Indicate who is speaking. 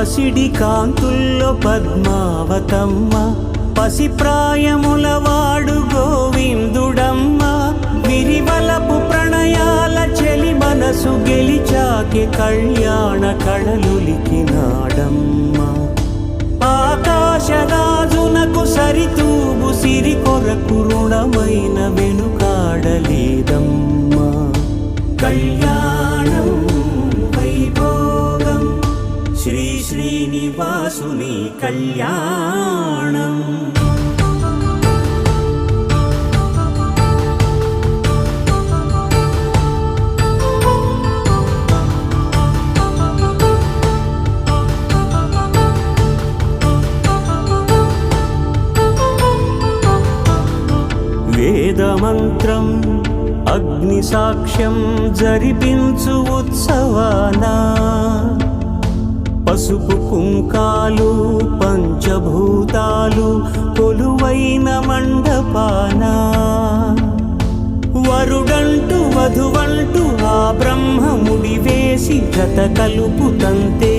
Speaker 1: పసిడి కాంతుల్లో పద్మావతమ్మ, పసిప్రాయముల వాడు గోవిందుడమ్మ. విరివలపు ప్రణయాల చెలి మనసు గెలిచాకే కళ్యాణ కళలులికినాడమ్మ. ఆకాశరాజునకు సరితూబు సిరి కొరకు రుణమైన వెనుకాడలేదమ్మ. కళ్యాణం వైభోగం శ్రీ శ్రీనివాసుని కళ్యాణం. వేదమంత్రం అగ్ని సాక్ష్యం జరిపించు ఉత్సవాన, పసుపు కుంకాలు పంచభూతాలు కొలువైన మండపాన. వరుడంటూ వధువంటూ ఆ బ్రహ్మముడి వేసి జత కలుపు తంతే